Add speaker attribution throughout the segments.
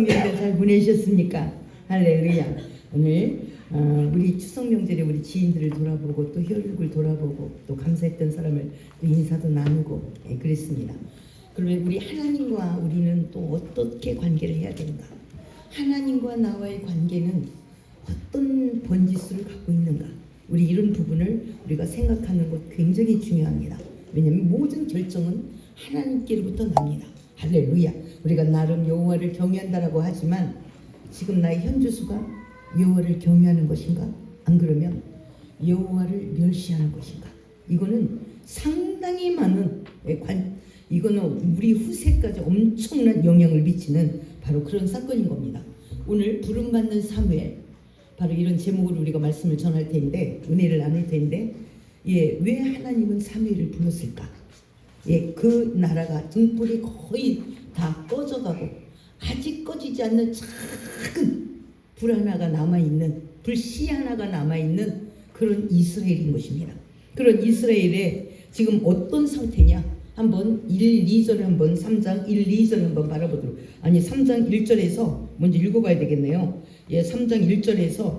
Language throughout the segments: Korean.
Speaker 1: 추석 명절 잘 보내셨습니까? 할렐루야. 오늘 우리 추석 명절에 우리 지인들을 돌아보고 또 혈육을 돌아보고 또 감사했던 사람을 또 인사도 나누고 그랬습니다. 그러면 우리 하나님과 우리는 또 어떻게 관계를 해야 되는가? 하나님과 나와의 관계는 어떤 번지수를 갖고 있는가? 우리 이런 부분을 우리가 생각하는 것 굉장히 중요합니다. 왜냐하면 모든 결정은 하나님께로부터 납니다. 할렐루야. 우리가 나름 여호와를 경외한다라고 하지만 지금 나의 현주수가 여호와를 경외하는 것인가? 안 그러면 여호와를 멸시하는 것인가? 이거는 상당히 많은 이거는 우리 후세까지 엄청난 영향을 미치는 바로 그런 사건인 겁니다. 오늘 부름받는 사무엘, 바로 이런 제목으로 우리가 말씀을 전할 텐데, 은혜를 나눌 텐데, 왜 하나님은 사무엘을 불렀을까? 그 나라가 등불이 거의 다 꺼져가고 아직 꺼지지 않는 작은 불 하나가 남아있는, 불씨 하나가 남아있는 그런 이스라엘인 것입니다. 그런 이스라엘의 지금 어떤 상태냐? 한번 1, 2절 한번 3장 1, 2절 한번 바라보도록. 아니 3장 1절에서 먼저 읽어봐야 되겠네요. 3장 1절에서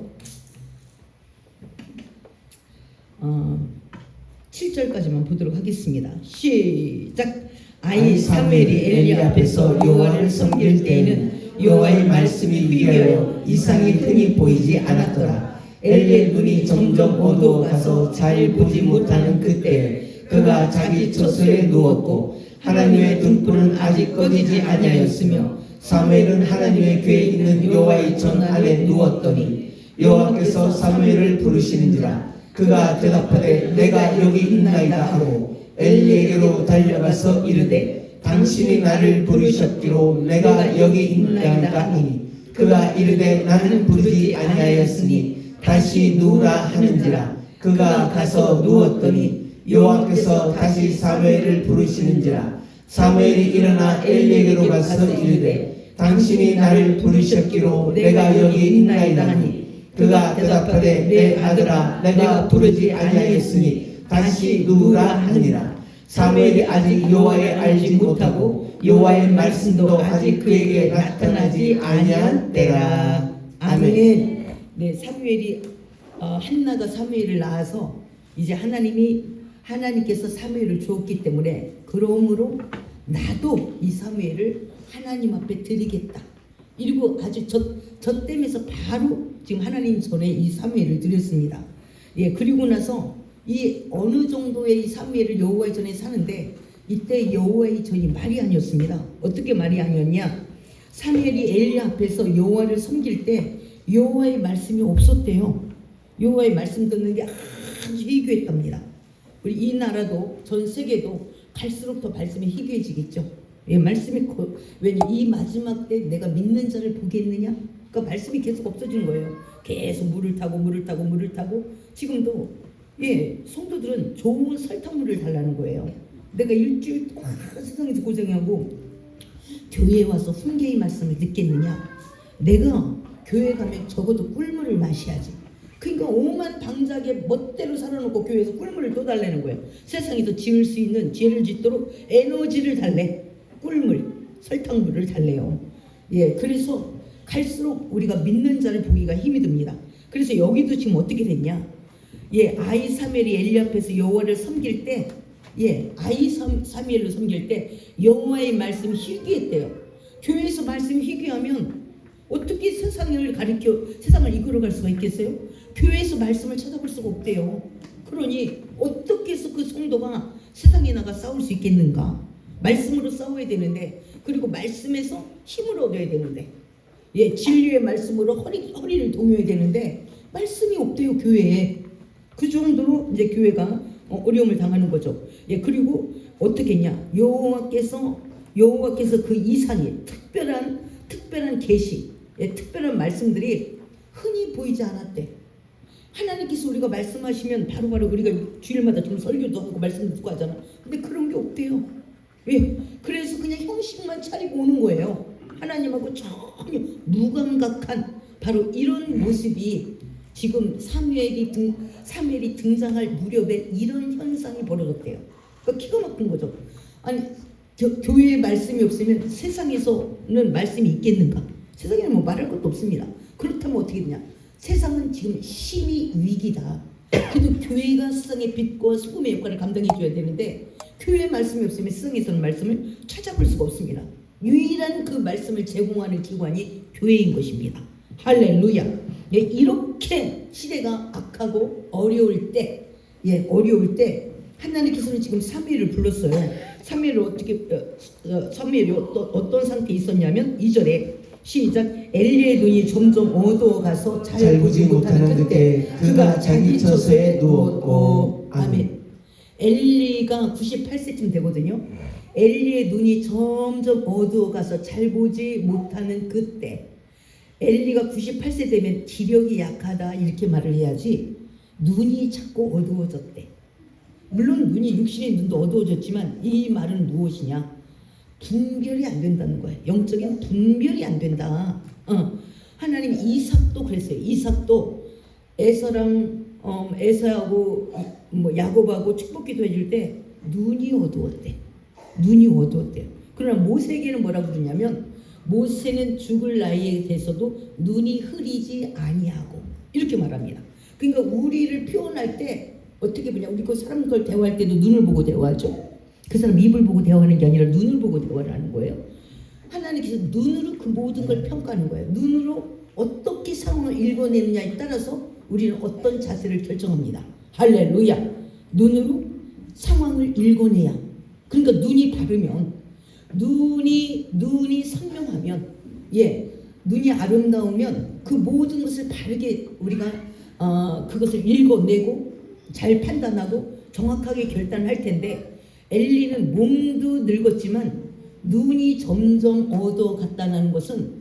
Speaker 1: 7절까지만 보도록 하겠습니다. 시작. 아이 사무엘이 엘리 앞에서 여호와를 섬길 때에는 여호와의 말씀이 희미하여 이상이 흔히 보이지 않았더라. 엘리의 눈이 점점 어두워 가서 잘 보지 못하는 그때 그가 자기 처소에 누웠고 하나님의 등불은 아직 꺼지지 아니하였으며 사무엘은 하나님의 궤에 있는 여호와의 전 안에 누웠더니 여호와께서 사무엘을 부르시는지라. 그가 대답하되 내가 여기 있나이다 하고 엘리에게로 달려가서 이르되 당신이 나를 부르셨기로 내가 여기 있나이다 하니 그가 이르되 나는 부르지 아니하였으니 다시 누우라 하는지라. 그가 가서 누웠더니 여호와께서 다시 사무엘을 부르시는지라. 사무엘이 일어나 엘리에게로 가서 이르되 당신이 나를 부르셨기로 내가 여기 있나이다 하니 그가 대답하되 내 아들아 내가 부르지 아니하였으니 다시 누우라 하니라. 사무엘이 아직 여호와를 알지 못하고 여호와의 말씀도 아직 그에게 나타나지 아니한 때라. 아멘. 네, 사무엘이 한나가 사무엘을 낳아서 이제 하나님께서 사무엘을 주었기 때문에 그러므로 나도 이 사무엘을 하나님 앞에 드리겠다. 이리고 아주 저 댐에서 바로 지금 하나님 전에 이 사무엘을 드렸습니다. 그리고 나서 이 어느 정도의 이 사무엘을 여호와의 전에 사는데 이때 여호와의 전이 말이 아니었습니다. 어떻게 말이 아니었냐? 사무엘이 엘리 앞에서 여호와를 섬길 때 여호와의 말씀이 없었대요. 여호와의 말씀 듣는 게 아주 희귀했답니다. 우리 이 나라도 전 세계도 갈수록 더 말씀이 희귀해지겠죠. 말씀이 왜냐 이 마지막 때 내가 믿는 자를 보겠느냐? 그러니까 말씀이 계속 없어지는 거예요. 계속 물을 타고 지금도 성도들은 좋은 설탕물을 달라는 거예요. 내가 일주일 동안 세상에서 고생하고 교회에 와서 훈계의 말씀을 듣겠느냐? 내가 교회 가면 적어도 꿀물을 마셔야지. 그러니까 오만 방자게 멋대로 살아놓고 교회에서 꿀물을 또 달라는 거예요. 세상에서 지을 수 있는 죄를 짓도록 에너지를 달래. 꿀물, 설탕물을 달래요. 그래서 갈수록 우리가 믿는 자를 보기가 힘이 듭니다. 그래서 여기도 지금 어떻게 됐냐? 아이 사무엘이 엘리 앞에서 여호와를 섬길 때, 아이 사무엘로 섬길 때 여호와의 말씀이 희귀했대요. 교회에서 말씀이 희귀하면 어떻게 세상을 이끌어갈 수가 있겠어요? 교회에서 말씀을 찾아볼 수가 없대요. 그러니 어떻게 해서 그 성도가 세상에 나가 싸울 수 있겠는가? 말씀으로 싸워야 되는데, 그리고 말씀에서 힘을 얻어야 되는데, 진리의 말씀으로 허리를 동여야 되는데 말씀이 없대요, 교회에. 그 정도로 이제 교회가 어려움을 당하는 거죠. 그리고 어떻게 했냐? 여호와께서 그 이상의 특별한 계시, 특별한 말씀들이 흔히 보이지 않았대. 하나님께서 우리가 말씀하시면 바로바로 우리가 주일마다 좀 설교도 하고 말씀도 듣고 하잖아. 근데 그런 게 없대요. 그래서 그냥 형식만 차리고 오는 거예요. 하나님하고 전혀 무감각한 바로 이런 모습이 지금 사무엘이 등장할 무렵에 이런 현상이 벌어졌대요. 그러니까 기가 막힌 거죠. 아니 교회에 말씀이 없으면 세상에서는 말씀이 있겠는가? 세상에는 뭐 말할 것도 없습니다. 그렇다면 어떻게 되냐? 세상은 지금 심히 위기다. 그래도 교회가 세상의 빛과 소금의 역할을 감당해 줘야 되는데 교회의 말씀이 없으면 세상에서는 말씀을 찾아볼 수가 없습니다. 유일한 그 말씀을 제공하는 기관이 교회인 것입니다. 할렐루야. 예, 이렇게 시대가 악하고 어려울 때, 어려울 때 하나님께서는 지금 사무엘을 불렀어요. 사무엘을 사무엘이 어떤 상태에 있었냐면 2절에 시작. 엘리의 눈이 점점 어두워가서 잘 보지 못하는 그때 그가 자기 처소에 누웠고. 아멘. 엘리가 98세쯤 되거든요. 엘리의 눈이 점점 어두워가서 잘 보지 못하는 그때, 엘리가 98세 되면 기력이 약하다 이렇게 말을 해야지 눈이 자꾸 어두워졌대. 물론 눈이 육신의 눈도 어두워졌지만 이 말은 무엇이냐? 분별이 안 된다는 거예요. 영적인 분별이 안 된다. 하나님 이삭도 그랬어요. 이삭도 에서하고 야곱하고 축복기도 해줄 때 눈이 어두웠대. 눈이 어두웠대요. 그러나 모세에게는 뭐라고 그러냐면 모세는 죽을 나이에 돼서도 눈이 흐리지 아니하고 이렇게 말합니다. 그러니까 우리를 표현할 때 어떻게 보냐? 우리 그 사람들 대화할 때도 눈을 보고 대화하죠. 그 사람 입을 보고 대화하는 게 아니라 눈을 보고 대화를 하는 거예요. 하나님께서 눈으로 그 모든 걸 평가하는 거예요. 눈으로 어떻게 상황을 읽어내느냐에 따라서 우리는 어떤 자세를 결정합니다. 할렐루야. 눈으로 상황을 읽어내야. 그러니까 눈이 바르면, 눈이 선명하면, 눈이 아름다우면 그 모든 것을 바르게 우리가 그것을 읽어내고 잘 판단하고 정확하게 결단할 텐데, 엘리는 몸도 늙었지만 눈이 점점 어두워갔다는 것은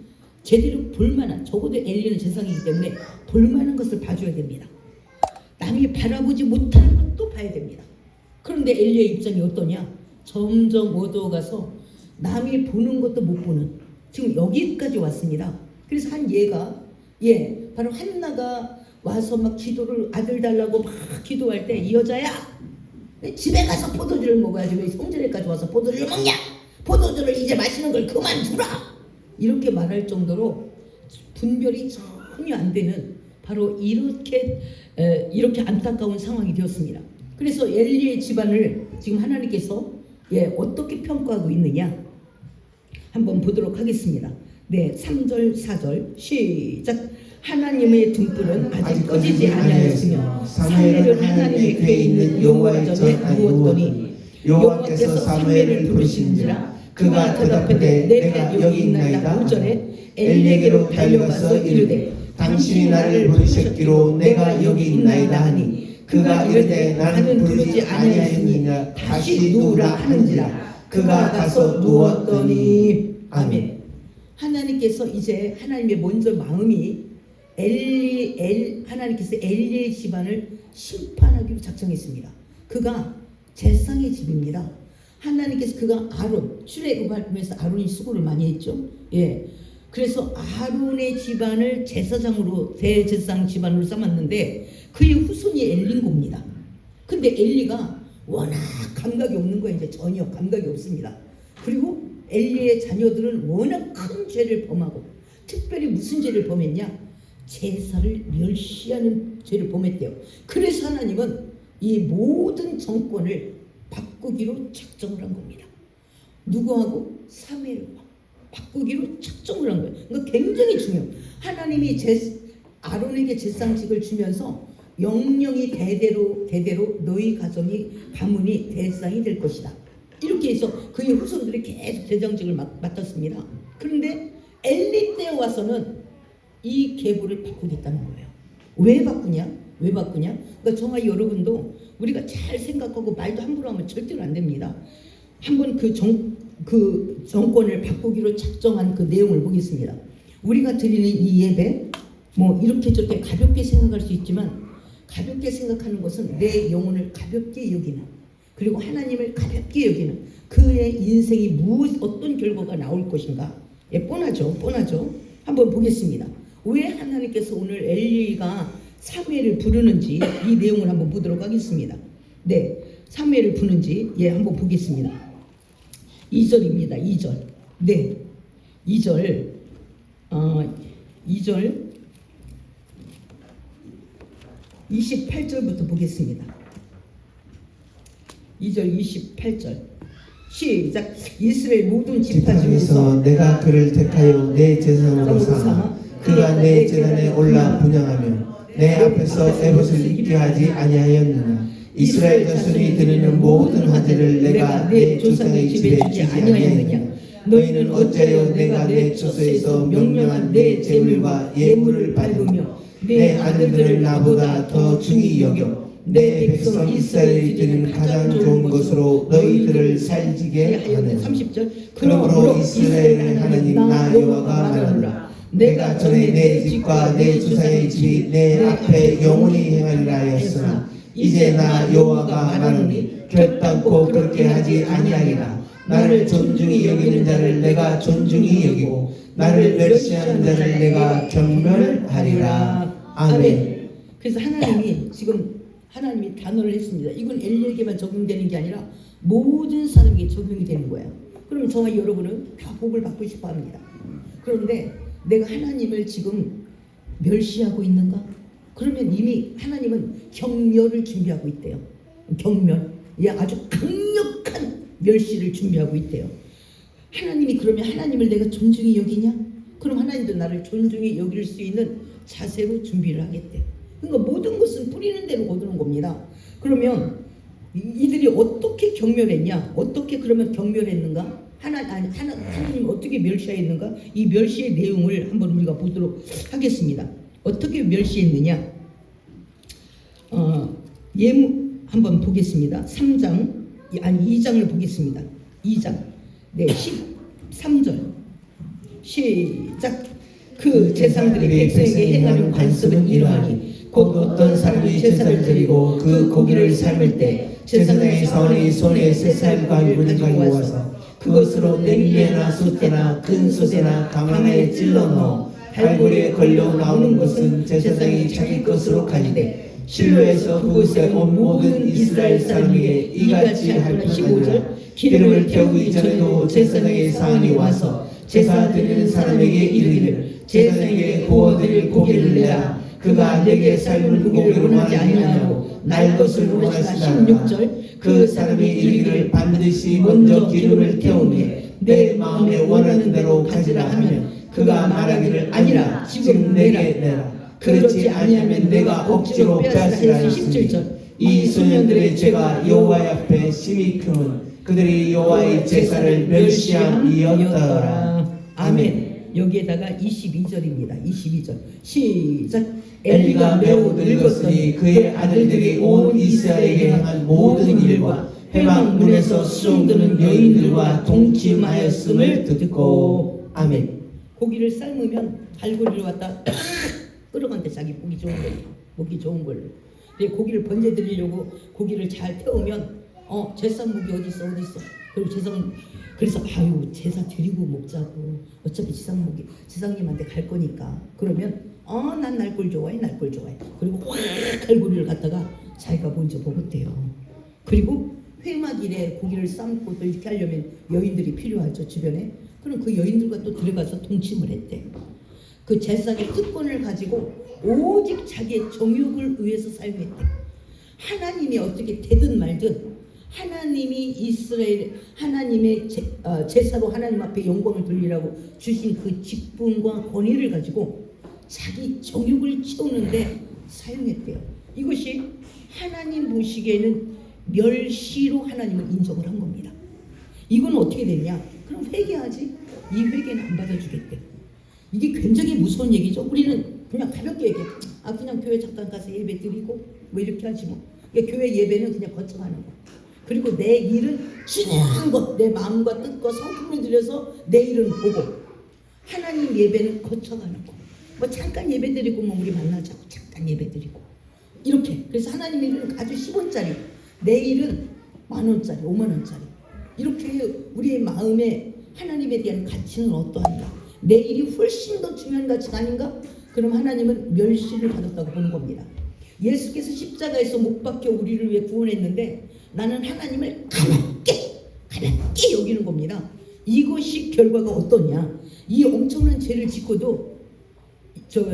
Speaker 1: 제대로 볼만한, 적어도 엘리는 제사장이기 때문에 볼만한 것을 봐줘야 됩니다. 남이 바라보지 못하는 것도 봐야 됩니다. 그런데 엘리의 입장이 어떠냐? 점점 어두워가서 남이 보는 것도 못 보는, 지금 여기까지 왔습니다. 그래서 한 얘가 바로 한나가 와서 막 기도를, 아들 달라고 막 기도할 때 이 여자야, 집에 가서 포도주를 먹어야지 왜 성전에까지 와서 포도주를 먹냐? 포도주를 이제 마시는 걸 그만두라! 이렇게 말할 정도로 분별이 전혀 안 되는 바로 이렇게 안타까운 상황이 되었습니다. 그래서 엘리의 집안을 지금 하나님께서 어떻게 평가하고 있느냐 한번 보도록 하겠습니다. 3절 4절 시작. 하나님의 등불은 아직 꺼지지 아니하였으며 사무엘은 하나님의 궤에 있는 여호와 전에 누웠더니 여호와께서 사무엘을 부르시는지라 그가 대답하되 내가 여기 있나이다. 5절에 엘리에게로 달려가서 이르되 당신이 나를 부르셨기로 내가 여기 있나이다 하니 그가 이르되 나는 부르지 아니하였느냐 다시 누우라 하는지라 그가 가서 누웠더니. 아멘. 하나님께서 이제 하나님의 먼저 마음이 하나님께서 엘리의 집안을 심판하기로 작정했습니다. 그가 제사장의 집입니다. 하나님께서 그가 아론, 출애굽하면서 아론이 수고를 많이 했죠. 그래서 아론의 집안을 제사장으로, 대제사장 집안으로 삼았는데 그의 후손이 엘리인 겁니다. 근데 엘리가 워낙 감각이 없는 거예요. 이제 전혀 감각이 없습니다. 그리고 엘리의 자녀들은 워낙 큰 죄를 범하고, 특별히 무슨 죄를 범했냐? 제사를 멸시하는 죄를 범했대요. 그래서 하나님은 이 모든 정권을 바꾸기로 작정을 한 겁니다. 누구하고? 사무엘과 바꾸기로 작정을 한 거예요. 그러니까 굉장히 중요해요. 하나님이 아론에게 제사장직을 주면서 영영이 대대로 너희 가문이 대제사장이 될 것이다. 이렇게 해서 그의 후손들이 계속 제사장직을 맡았습니다. 그런데 엘리 때 와서는 이 계보를 바꾸겠다는 거예요. 왜 바꾸냐? 그러니까 정말 여러분도 우리가 잘 생각하고 말도 함부로 하면 절대로 안 됩니다. 한번 그 정권을 바꾸기로 작정한 그 내용을 보겠습니다. 우리가 드리는 이 예배, 이렇게 저렇게 가볍게 생각할 수 있지만, 가볍게 생각하는 것은 내 영혼을 가볍게 여기는, 그리고 하나님을 가볍게 여기는 그의 인생이 어떤 결과가 나올 것인가. 뻔하죠. 한번 보겠습니다. 왜 하나님께서 오늘 엘리가 사무엘을 부르는지 이 내용을 한번 보도록 하겠습니다. 사무엘을 부르는지 한번 보겠습니다. 2절입니다. 2절. 2절. 2절 28절부터 보겠습니다. 2절 28절 시작. 이스라엘 모든 지파 중에서
Speaker 2: 내가 그를 택하여 내 제사장으로 삼아 그가 내 제단에 올라 분향하며 내 앞에서 에봇을 입게 하지 아니하였느냐. 이스라엘 자손이 드리는 모든 화제를 내가 내 조상의 집에 주지 아니하였느냐. 너희는 어찌하여 내가 내 처소에서 명령한 내 제물과 예물을 밟으며 내 아들들을 나보다 더 중히 여겨 내 백성 이스라엘이 드리는 가장 좋은 것으로 너희들을 살지게 하느냐.
Speaker 1: 30절
Speaker 2: 그러므로 이스라엘의 하나님 나 여호와가 말하노라. 내가 전에 내 집과 내 조상의 집이 내 앞에 영원히 행하리라 하였으나 이제 나 여호와가 말하노니 결단코 그렇게 하지 아니하리라. 나를 존중히 여기는 자를 내가 존중히 여기고 나를 멸시하는 자를 내가 경멸하리라. 아멘.
Speaker 1: 그래서 하나님이 지금 하나님이 단언을 했습니다. 이건 엘리에게만 적용되는 게 아니라 모든 사람에게 적용이 되는 거예요. 그러면 저와 여러분은 다 복을 받고 싶어 합니다. 그런데 내가 하나님을 지금 멸시하고 있는가? 그러면 이미 하나님은 경멸을 준비하고 있대요. 경멸. 아주 강력한 멸시를 준비하고 있대요. 하나님이 그러면 하나님을 내가 존중히 여기냐? 그럼 하나님도 나를 존중히 여길 수 있는 자세로 준비를 하겠대. 그러니까 모든 것은 뿌리는 대로 거두는 겁니다. 그러면 이들이 어떻게 경멸했냐? 어떻게 그러면 경멸했는가? 하나님 어떻게 멸시했는가? 이 멸시의 내용을 한번 우리가 보도록 하겠습니다. 어떻게 멸시했느냐? 예문 한번 보겠습니다. 2장을 보겠습니다. 2장. 네, 13절. 시작. 그 제사장들이 백성에게 행하는 관습은 이러하니 곧 어떤 사람이 제사를 드리고 그 고기를 삶을 때 제사장의 사원이 손에 쇠살 갈고리를 가지고 와서 그것으로 냄비에나 솥대나 큰 솥에나 가마에 찔러 넣어 갈고리에 걸려 나오는 것은 제사장이 자기 것으로 가지되 실로에서 그곳에 온 모든 이스라엘 사람에게 이같이 할 것이니라. 기름을 태우기 전에도 제사장의 사원이 와서 제사 드리는 사람에게 이르기를 제사장에게 구워드릴 고기를 내라. 그가 내게 삶은 고기를 원하지 아니하고 날 것을 원하시다. 16절 그 사람이 이르기를 반드시 먼저 기름을 태우니 내 마음에 원하는 대로 가지라 하면 그가 말하기를 아니라 지금 내게 내라. 그렇지 아니하면 내가 억지로 빼앗으라 했으니 이 소년들의 죄가 여호와 앞에 심히 크면 그들이 여호와의 제사를 멸시함이었더라. 아멘. 여기에다가 22절입니다. 22절 시작. 엘리가 매우 늙었으니 그의 아들들이 온 이스라엘에게 행한 모든 일과 회막문에서 수종드는 여인들과 동침하였음을 듣고. 아멘. 고기를 삶으면 갈고리를 갖다 끌어간대. 자기 보기 좋은 걸로, 먹기 좋은 걸로. 고기를 번제 드리려고 고기를 잘 태우면 제사목이 어디 있어. 그리고 그래서 제사 드리고 먹자고. 어차피 지상님한테 갈 거니까. 그러면 난 날 걸 좋아해. 그리고 확 갈고리를 갖다가 자기가 먼저 먹었대요. 그리고 회막일에 고기를 삶고 또 이렇게 하려면 여인들이 필요하죠, 주변에. 그럼 그 여인들과 또 들어가서 동침을 했대. 그 제사장의 특권을 가지고 오직 자기의 정욕을 위해서 삶했대. 하나님이 어떻게 되든 말든 하나님이 이스라엘 하나님의 제사로 하나님 앞에 영광을 돌리라고 주신 그 직분과 권위를 가지고 자기 정욕을 채우는데 사용했대요. 이것이 하나님 보시기에는 멸시로 하나님은 인정을 한 겁니다. 이건 어떻게 됐냐? 그럼 회개하지. 이 회개는 안 받아주겠대. 이게 굉장히 무서운 얘기죠. 우리는 그냥 가볍게 얘기해. 그냥 교회 잠깐 가서 예배 드리고 뭐 이렇게 하지 뭐. 그러니까 교회 예배는 그냥 거쳐가는 거. 그리고 내 일은 중요한 것, 내 마음과 뜻과 성품을 들여서 내 일은 보고, 하나님 예배는 거쳐가는 거. 뭐 잠깐 예배 드리고 뭐 우리 만나자고 잠깐 예배 드리고 이렇게. 그래서 하나님 일은 아주 10원짜리, 내 일은 10,000원짜리, 50,000원짜리. 이렇게 우리의 마음에 하나님에 대한 가치는 어떠한가? 내 일이 훨씬 더 중요한 가치가 아닌가? 그럼 하나님은 멸시를 받았다고 보는 겁니다. 예수께서 십자가에서 못 박혀 우리를 위해 구원했는데 나는 하나님을 가볍게 여기는 겁니다. 이것이 결과가 어떠냐? 이 엄청난 죄를 짓고도 저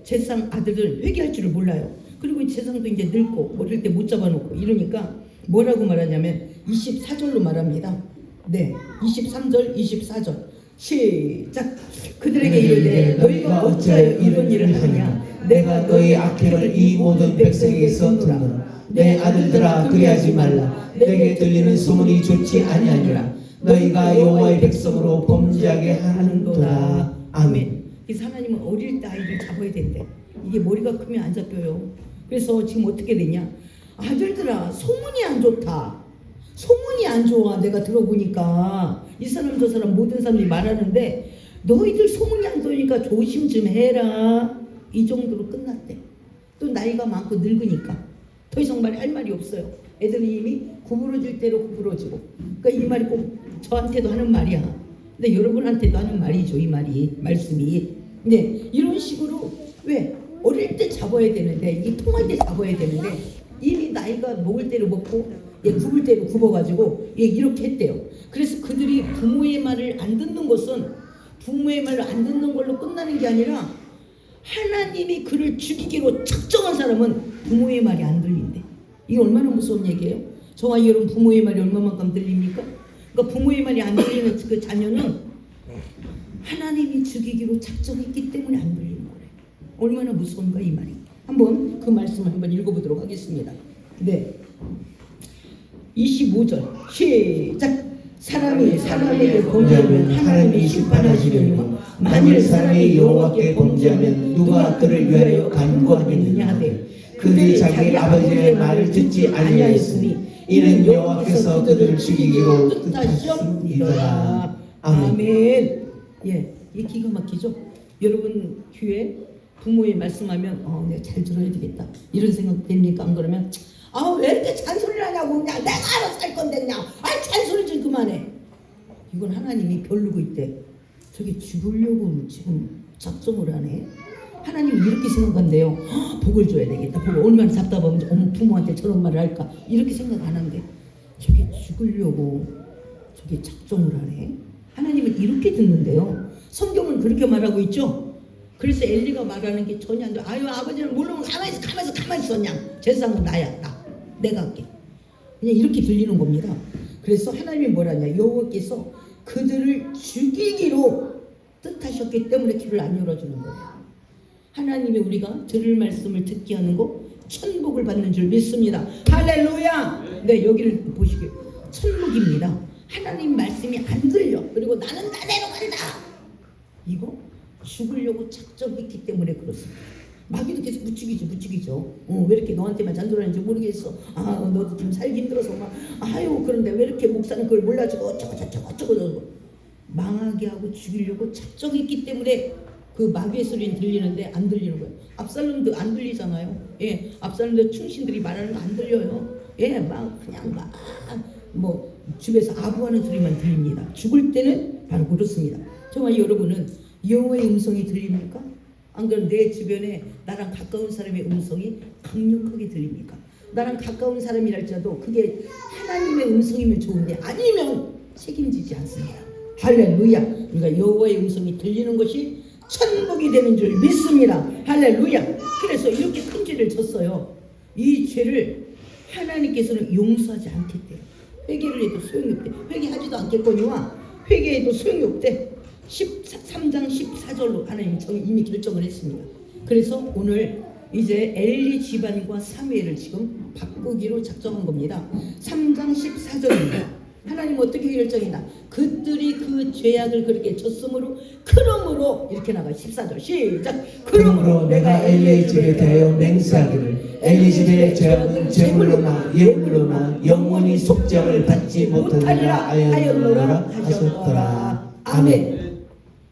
Speaker 1: 제사장 아들들 회개할 줄을 몰라요. 그리고 제사장도 이제 늙고 어릴 때 못 잡아놓고 이러니까 뭐라고 말하냐면 24절로 말합니다. 네, 23절, 24절 시작. 그들에게 이르되 너희가 어찌하여 이런 일을 하느냐? 내가 너희 악행을 이 모든 백성에게서 듣노라. 내 아들들아 그리하지 말라. 내게 들리는 소문이 좋지 아니하니라. 너희가 여호와의 백성으로 범죄하게 하는도다. 아멘. 그래서 하나님은 어릴 때 아이들 잡아야 된대. 이게 머리가 크면 안 잡혀요. 그래서 지금 어떻게 되냐? 아들들아 소문이 안 좋다. 소문이 안 좋아. 내가 들어보니까 이 사람 저 사람 모든 사람들이 말하는데 너희들 소문이 안 좋으니까 조심 좀 해라. 이 정도로 끝났대. 또 나이가 많고 늙으니까 더 이상 할 말이 없어요. 애들이 이미 구부러질 대로 구부러지고. 그러니까 이 말이 꼭 저한테도 하는 말이야. 근데 여러분한테도 하는 말이죠. 이 말이 말씀이. 네, 이런 식으로 왜 어릴 때 잡아야 되는데 이게 통할 때 잡아야 되는데 이미 나이가 먹을 대로 먹고 굽을 대로 굽어가지고 이렇게 했대요. 그래서 그들이 부모의 말을 안 듣는 것은 부모의 말을 안 듣는 걸로 끝나는 게 아니라 하나님이 그를 죽이기로 작정한 사람은 부모의 말이 안 들린대. 이게 얼마나 무서운 얘기예요? 저와 여러분 부모의 말이 얼마만큼 들립니까? 그러니까 부모의 말이 안 들리는 그 자녀는 하나님이 죽이기로 작정했기 때문에 안 들리는 거래. 얼마나 무서운가 이 말이. 한번 그 말씀을 한번 읽어보도록 하겠습니다. 네, 25절 시작. 사람이 사람에게 범죄하면 하나님이 심판하시려니 만일 사람이 여호와께 범죄하면 누가 그를 위하여 간구하겠느냐 하되 그들이 자기 아버지의 말을 듣지 아니하였으니 이는 여호와께서 그들을 죽이기로 뜻하셨느니라. 아멘. 예, 이 기가 막히죠. 여러분 귀에 부모의 말씀하면 내가 잘 들어야 되겠다 이런 생각 됩니까? 안 그러면 왜 이렇게 잔소리를 하냐고 그냥 내가 알아서 할 건데 그냥 잔소리 좀 그만해. 이건 하나님이 벼르고 있대. 저게 죽으려고 지금 작정을 하네. 하나님이 이렇게 생각한대요. 복을 줘야 되겠다. 복을 얼마나 답답하면 어머 부모한테 저런 말을 할까 이렇게 생각 안 한대. 저게 죽으려고 저게 작정을 하네. 하나님은 이렇게 듣는데요. 성경은 그렇게 말하고 있죠. 그래서 엘리가 말하는 게 전혀 안 돼. 아버지는 모르면 가만히 있어 그냥. 제사장은 나야. 내가 할게. 그냥 이렇게 들리는 겁니다. 그래서 하나님이 뭐라냐? 여호와께서 그들을 죽이기로 뜻하셨기 때문에 귀를 안 열어주는 거예요. 하나님이 우리가 들을 말씀을 듣게 하는 거 천복을 받는 줄 믿습니다. 할렐루야. 네, 여기를 보시게 천복입니다. 하나님 말씀이 안 들려. 그리고 나는 나대로 간다. 이거 죽으려고 작정했기 때문에 그렇습니다. 마귀도 계속 부추기죠. 왜 이렇게 너한테만 잔소리하는지 모르겠어. 너도 좀 살기 힘들어서 그런데 왜 이렇게 목사는 그걸 몰라주고 어쩌고 망하게 하고 죽이려고 작정했기 때문에 그 마귀의 소리는 들리는데 안 들리는 거예요. 압살롬도 안 들리잖아요. 예, 압살롬도 충신들이 말하는 거 안 들려요. 예, 그냥 집에서 아부하는 소리만 들립니다. 죽을 때는 바로 그렇습니다. 정말 여러분은 여호와의 음성이 들립니까? 안 그럼 내 주변에 나랑 가까운 사람의 음성이 강력하게 들립니까? 나랑 가까운 사람이랄지라도 그게 하나님의 음성이면 좋은데 아니면 책임지지 않습니다. 할렐루야. 그러니까 여호와의 음성이 들리는 것이 천국이 되는 줄 믿습니다. 할렐루야. 그래서 이렇게 큰 죄를 졌어요. 이 죄를 하나님께서는 용서하지 않겠대요. 회개를 해도 소용이 없대. 회개하지도 않겠거니와 회개해도 소용이 없대. 13장 14절로 하나님이 이미 결정을 했습니다. 그래서 오늘 이제 엘리 집안과 사무엘을 지금 바꾸기로 작정한 겁니다. 3장 14절입니다. 하나님 어떻게 결정했나? 그들이 그 죄악을 그렇게 졌으므로 그러므로 이렇게 나가 14절 시작.
Speaker 2: 그러므로 내가 엘리의 집에 대하여 맹세하기를 엘리 집의 죄악은 제물로나 예물로나 영원히 속죄함을 받지 못하리라 하였노라 하셨더라. 아멘.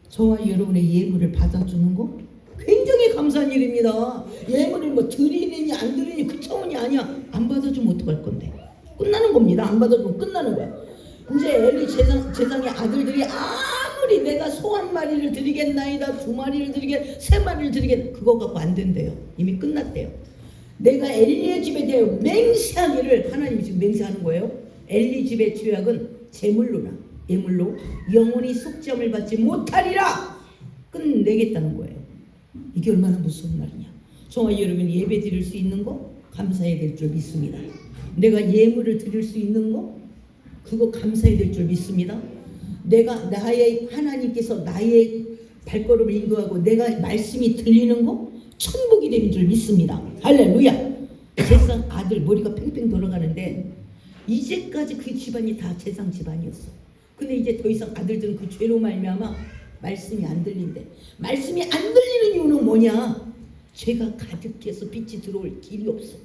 Speaker 1: 저와 여러분의 예물을 받아주는 거 굉장히 감사한 일입니다. 예물을 드리느니 안 드리니 그 차원이 아니야. 안 받아주면 어떡할 건데? 끝나는 겁니다. 안 받아주면 끝나는 거야. 이제 엘리 제사장의 아들들이 아무리 내가 소 한 마리를 드리겠나이다, 2마리를 드리겠, 3마리를 드리겠, 그거 갖고 안 된대요. 이미 끝났대요. 내가 엘리의 집에 대해 맹세하기를 하나님이 지금 맹세하는 거예요. 엘리 집의 죄악은 제물로나 예물로 영원히 속죄함을 받지 못하리라 끝내겠다는 거예요. 이게 얼마나 무서운 말이냐. 정말 여러분 예배 드릴 수 있는 거 감사해야 될 줄 믿습니다. 내가 예물을 드릴 수 있는 거 그거 감사해야 될 줄 믿습니다. 내가 나의 하나님께서 나의 발걸음을 인도하고 내가 말씀이 들리는 거 천복이 되는 줄 믿습니다. 할렐루야. 세상 아들 머리가 팽팽 돌아가는데 이제까지 그 집안이 다 재상 집안이었어. 근데 이제 더 이상 아들들은 그 죄로 말미암아 말씀이 안 들린대. 말씀이 안 들리는 이유는 뭐냐? 죄가 가득해서 빛이 들어올 길이 없어.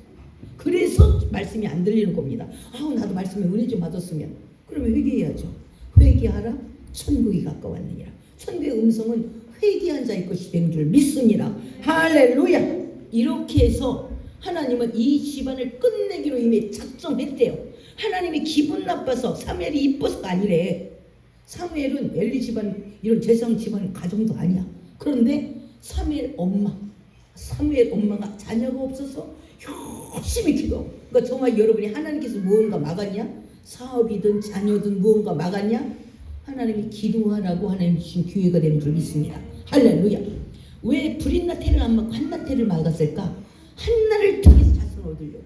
Speaker 1: 그래서 말씀이 안 들리는 겁니다. 아우 나도 말씀에 은혜 좀 받았으면. 그러면 회개해야죠. 회개하라 천국이 가까웠느니라. 천국의 음성은 회개한 자의 것이 된 줄 믿습니다. 할렐루야. 이렇게 해서 하나님은 이 집안을 끝내기로 이미 작정했대요. 하나님이 기분 나빠서 사무엘이 이뻐서가 아니래. 사무엘은 엘리 집안 이런 재상 집안 가정도 아니야. 그런데 사무엘 엄마가 자녀가 없어서 열심히 기도. 그러니까 정말 여러분이 하나님께서 무언가 막았냐? 사업이든 자녀든 무언가 막았냐? 하나님이 기도하라고 하나님 주신 기회가 되는 줄 믿습니다. 할렐루야. 왜 브릿나테를 안 막고 한나테를 막았을까? 한나를 통해서 자손을 얻으려고.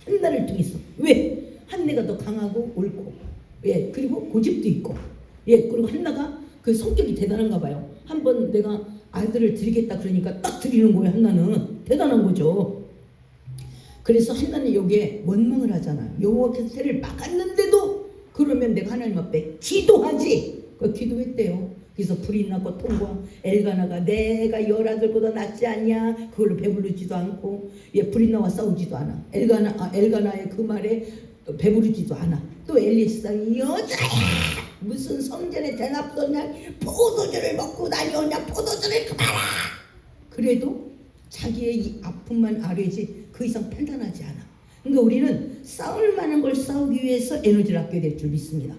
Speaker 1: 한나를 통해서. 왜? 한나가 더 강하고 옳고, 예, 그리고 고집도 있고, 예, 그리고 한나가 그 성격이 대단한가 봐요. 한번 내가 아들을 드리겠다 그러니까 딱 드리는 거예요. 한나는 대단한 거죠. 그래서 한나는 여기에 원망을 하잖아. 여호와께서 때를 막았는데도 그러면 내가 하나님 앞에 기도하지. 그 기도했대요. 그래서 불이 나고 통과 엘가나가 내가 열아들보다 낫지 않냐 그걸로 배부르지도 않고, 예, 불이 나와 싸우지도 않아. 엘가나의 그 말에 배부르지도 않아. 또 엘리사이 여자야 무슨 성전에 대납도냐 포도주를 먹고 다녀오냐 포도주를 그만라. 그래도 자기의 이 아픔만 아뢰지 그 이상 판단하지 않아. 그러니까 우리는 싸울 만한 걸 싸우기 위해서 에너지를 아껴야 될 줄 믿습니다.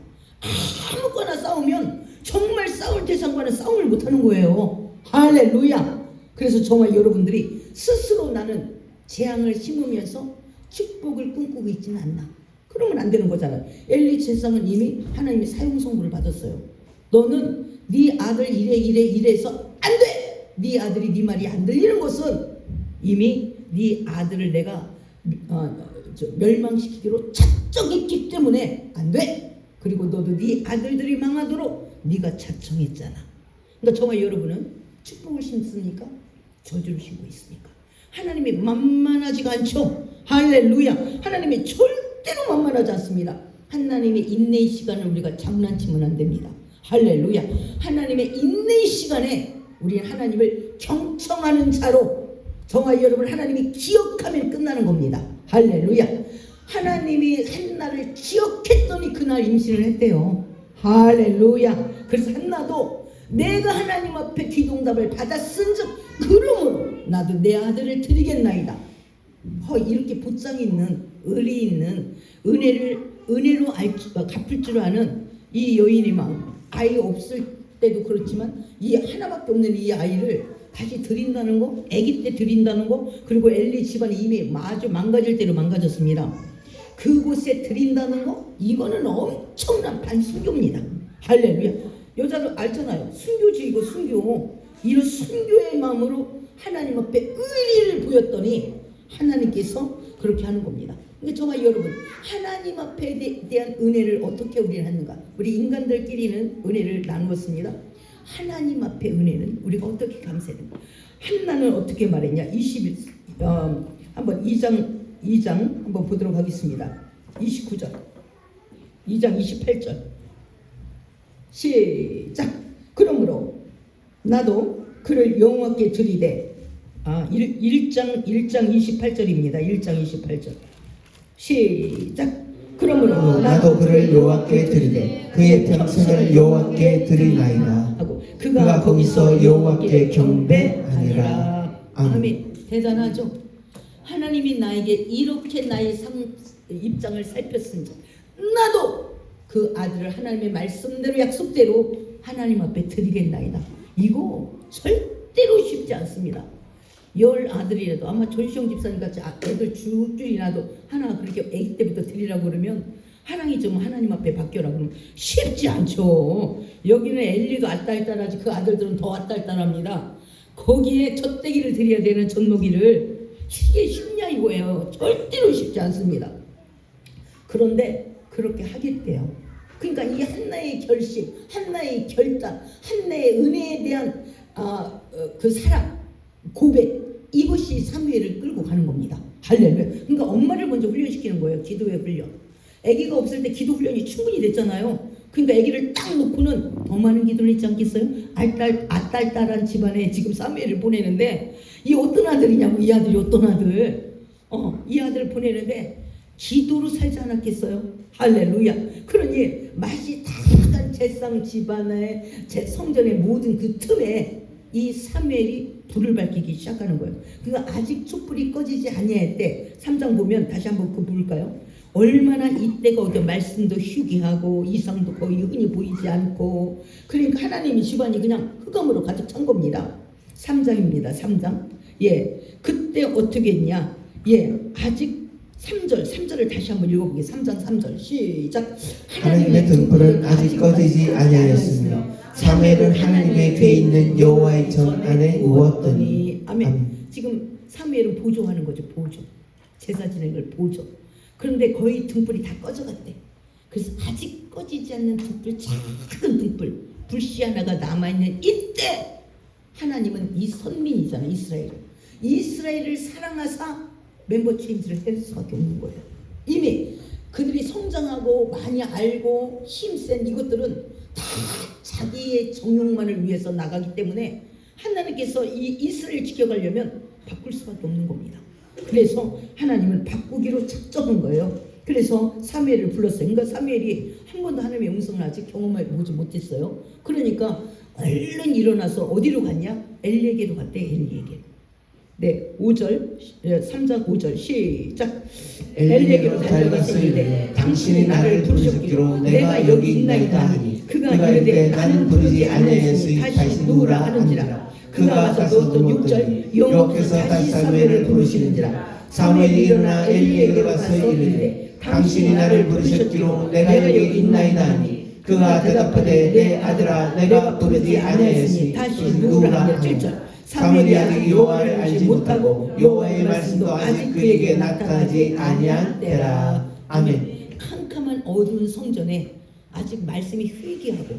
Speaker 1: 아무거나 싸우면 정말 싸울 대상과는 싸움을 못하는 거예요. 할렐루야. 그래서 정말 여러분들이 스스로 나는 재앙을 심으면서 축복을 꿈꾸고 있지는 않나. 그러면 안 되는 거잖아요. 엘리 제사장은 이미 하나님의 사용 선고를 받았어요. 너는 네 아들 이래서 안 돼. 네 아들이 네 말이 안 들리는 것은 이미 네 아들을 내가 멸망시키기로 작정했기 때문에 안 돼. 그리고 너도 네 아들들이 망하도록 네가 작정했잖아. 그러니까 정말 여러분은 축복을 심습니까? 저주를 심고 있습니까? 하나님이 만만하지가 않죠. 할렐루야. 하나님이 절대로 만만하지 않습니다. 하나님의 인내의 시간을 우리가 장난치면 안 됩니다. 할렐루야. 하나님의 인내의 시간에 우리는 하나님을 경청하는 자로 정말 여러분 하나님이 기억하면 끝나는 겁니다. 할렐루야. 하나님이 한나를 기억했더니 그날 임신을 했대요. 할렐루야. 그래서 한나도 내가 하나님 앞에 기도응답을 받았은즉 그러므로 나도 내 아들을 드리겠나이다. 이렇게 보장 있는 의리 있는 은혜로 갚을 줄 아는 이 여인의 마음. 아이 없을 때도 그렇지만 이 하나밖에 없는 이 아이를 다시 드린다는 거, 아기 때 드린다는 거, 그리고 엘리 집안이 이미 아주 망가질 대로 망가졌습니다. 그곳에 드린다는 거, 이거는 엄청난 반순교입니다. 할렐루야. 여자도 알잖아요. 순교지 이거 순교. 이런 순교의 마음으로 하나님 앞에 의리를 보였더니 하나님께서 그렇게 하는 겁니다. 근데 정말 여러분 하나님 앞에 대한 은혜를 어떻게 우리는 하는가? 우리 인간들끼리는 은혜를 나누었습니다. 하나님 앞에 은혜는 우리가 어떻게 감사해야 되는가? 한나는 어떻게 말했냐? 한번 2장 한번 보도록 하겠습니다. 29절 2장 28절 시작. 그러므로 나도 그를 여호와께 드리되 1장 28절입니다. 1장 28절 시작. 그러므로
Speaker 2: 나도 그를 여호와께 드리되 그의 평생을 여호와께 드리나이다
Speaker 1: 하고 그가 거기서 여호와께 경배하니라. 아멘. 대단하죠. 하나님이 나에게 이렇게 나의 입장을 살폈은즉 나도 그 아들을 하나님의 말씀대로 약속대로 하나님 앞에 드리겠나이다. 이거 절대로 쉽지 않습니다. 10아들이라도 아마 전시영 집사님 같이 애들 쭉쭉 나도 하나 그렇게 아기 때부터 드리라고 그러면 하나님 좀 하나님 앞에 바뀌어라 그러면 쉽지 않죠. 여기는 엘리도 알딸딸하지 그 아들들은 더 알딸딸합니다. 거기에 젖대기를 드려야 되는 젖먹이를 이게 쉽냐 이거예요. 절대로 쉽지 않습니다. 그런데 그렇게 하겠대요. 그러니까 이 한나의 결심, 한나의 결단, 한나의 은혜에 대한 그 사랑, 고백, 이것이 사무엘을 끌고 가는 겁니다. 할렐루야. 그러니까 엄마를 먼저 훈련시키는 거예요. 기도의 훈련. 아기가 없을 때 기도 훈련이 충분히 됐잖아요. 그러니까 아기를 딱 놓고는 더 많은 기도를 했지 않겠어요? 아딸딸한 집안에 지금 사무엘을 보내는데 이 어떤 아들이냐고, 이 아들이 어떤 아들? 이 아들을 보내는데 기도로 살지 않았겠어요? 할렐루야. 그러니 맛이 다양한 제상 집안의 제 성전의 모든 그 틈에 이 사무엘이 불을 밝히기 시작하는 거예요. 그러니까 아직 촛불이 꺼지지 아니할 때 3장 보면 다시 한번 그 볼까요? 얼마나 이때가 어디 말씀도 휴기하고 이상도 거의 흔히 보이지 않고 그러니까 하나님의 집안이 그냥 흑암으로 가득 찬 겁니다. 3장입니다. 3장. 예, 그때 어떻게 했냐? 예, 아직 3절을 다시 한번 읽어보겠습니다. 3장 3절 시작.
Speaker 2: 하나님의 등불은 아직 꺼지지 아니하였으며 사무엘은 하나님의 궤에 있는 여호와의 전 안에 누웠더니.
Speaker 1: 아멘. 지금 사무엘은 보조하는 거죠. 보조. 제사 진행을 보조. 그런데 거의 등불이 다 꺼져갔대. 그래서 아직 꺼지지 않는 등불, 작은 등불, 불씨 하나가 남아있는 이때 하나님은 이 선민이잖아. 이스라엘을 사랑하사 멤버 체인지를 할 수밖에 없는 거예요. 이미 그들이 성장하고 많이 알고 힘센 이것들은 다 자기의 정욕만을 위해서 나가기 때문에 하나님께서 이 이스라엘 지켜가려면 바꿀 수밖에 없는 겁니다. 그래서 하나님은 바꾸기로 작정한 거예요. 그래서 사무엘을 불렀어요. 그러니까 사무엘이 한 번도 하나님의 음성을 아직 경험해 보지 못했어요. 그러니까 얼른 일어나서 어디로 갔냐? 엘리에게로 갔대. 엘리에게. 네, 5절, 3장 5절 시작.
Speaker 2: 엘리에게로 달려가서 이르되 당신이 나를 부르셨기로 내가 여기 있나이다 하니 그가 이르되 나는 부르지 아니하였으니 다시 누구라 하는지라. 그가 가서 또 6절 여호와께서 다시 사무엘을 부르시는지라. 사무엘이 일어나 엘리에게로 가서 이르되 당신이 나를 부르셨기로 내가 여기 있나이다 하니 그가 대답하되 내 아들아 내가 부르지 아니하였으니 다시 누구라 하는지라. 사무엘이 아직 여호와를 알지 못하고 여호와의 말씀도 아직 그에게 나타나지 아니한 때라. 아멘.
Speaker 1: 캄캄한 어두운 성전에 아직 말씀이 회개하고